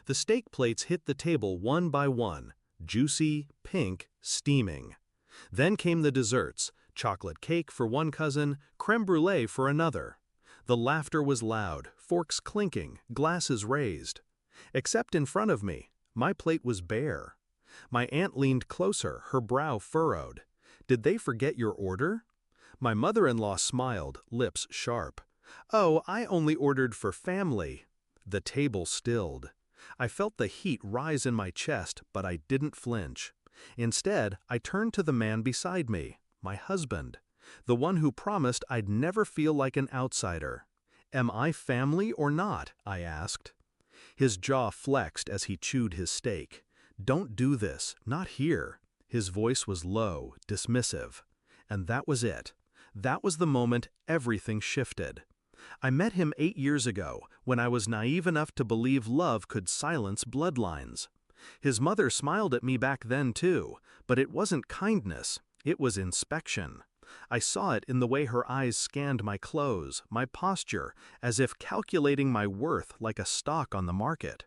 The steak plates hit the table one by one, juicy, pink, steaming. Then came the desserts, chocolate cake for one cousin, creme brulee for another. The laughter was loud, forks clinking, glasses raised. Except in front of me, my plate was bare. My aunt leaned closer, her brow furrowed. Did they forget your order? My mother-in-law smiled, lips sharp. Oh, I only ordered for family. The table stilled. I felt the heat rise in my chest, but I didn't flinch. Instead, I turned to the man beside me, my husband, the one who promised I'd never feel like an outsider. Am I family or not? I asked. His jaw flexed as he chewed his steak. Don't do this, not here. His voice was low, dismissive. And that was it. That was the moment everything shifted. I met him 8 years ago, when I was naive enough to believe love could silence bloodlines. His mother smiled at me back then too, but it wasn't kindness, it was inspection. I saw it in the way her eyes scanned my clothes, my posture, as if calculating my worth like a stock on the market.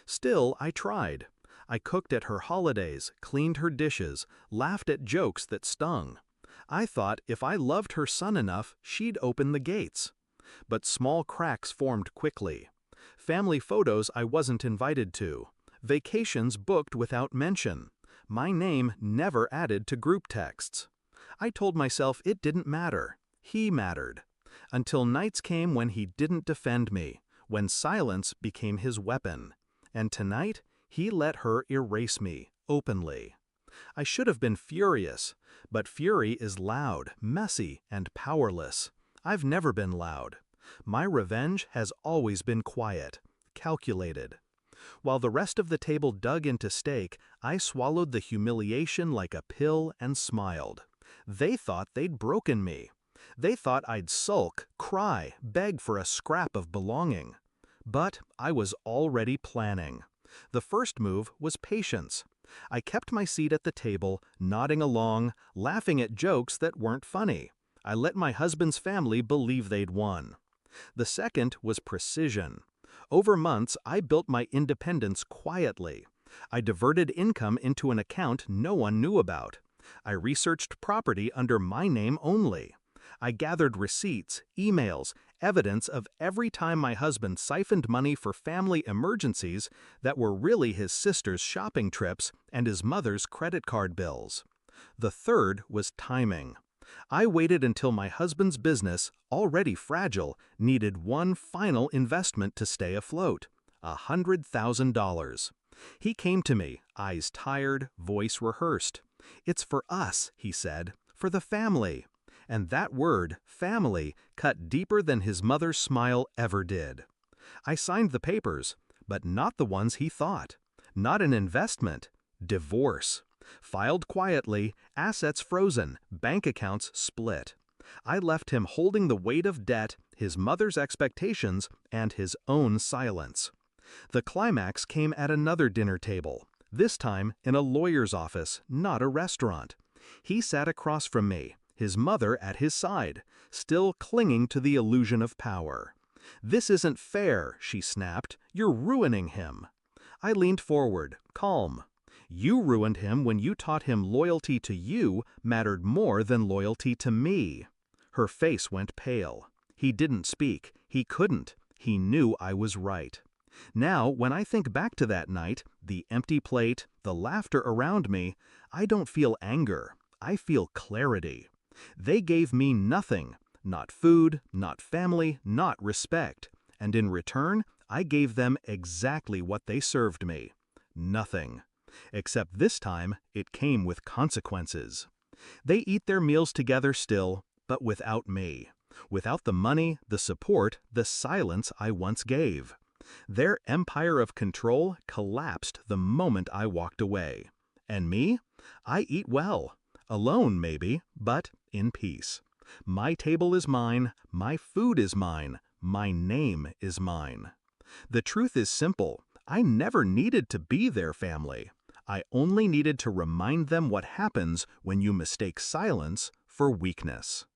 Still, I tried. I cooked at her holidays, cleaned her dishes, laughed at jokes that stung. I thought if I loved her son enough, she'd open the gates. But small cracks formed quickly. Family photos I wasn't invited to. Vacations booked without mention. My name never added to group texts. I told myself it didn't matter. He mattered. Until nights came when he didn't defend me, when silence became his weapon. And tonight, he let her erase me, openly. I should have been furious, but fury is loud, messy, and powerless. I've never been loud. My revenge has always been quiet, calculated. While the rest of the table dug into steak, I swallowed the humiliation like a pill and smiled. They thought they'd broken me. They thought I'd sulk, cry, beg for a scrap of belonging. But I was already planning. The first move was patience. I kept my seat at the table, nodding along, laughing at jokes that weren't funny. I let my husband's family believe they'd won. The second was precision. Over months, I built my independence quietly. I diverted income into an account no one knew about. I researched property under my name only. I gathered receipts, emails, evidence of every time my husband siphoned money for family emergencies that were really his sister's shopping trips and his mother's credit card bills. The third was timing. I waited until my husband's business, already fragile, needed one final investment to stay afloat, $100,000. He came to me, eyes tired, voice rehearsed. "It's for us," he said, "for the family." And that word, family, cut deeper than his mother's smile ever did. I signed the papers, but not the ones he thought. Not an investment. Divorce. Filed quietly, assets frozen, bank accounts split. I left him holding the weight of debt, his mother's expectations, and his own silence. The climax came at another dinner table, this time in a lawyer's office, not a restaurant. He sat across from me, his mother at his side, still clinging to the illusion of power. "This isn't fair," she snapped. "You're ruining him." I leaned forward, calm. "You ruined him when you taught him loyalty to you mattered more than loyalty to me." Her face went pale. He didn't speak. He couldn't. He knew I was right. Now, when I think back to that night, the empty plate, the laughter around me, I don't feel anger. I feel clarity. They gave me nothing. Not food, not family, not respect. And in return, I gave them exactly what they served me. Nothing. Except this time, it came with consequences. They eat their meals together still, but without me. Without the money, the support, the silence I once gave. Their empire of control collapsed the moment I walked away. And me? I eat well. Alone, maybe, but in peace. My table is mine, my food is mine, my name is mine. The truth is simple. I never needed to be their family. I only needed to remind them what happens when you mistake silence for weakness.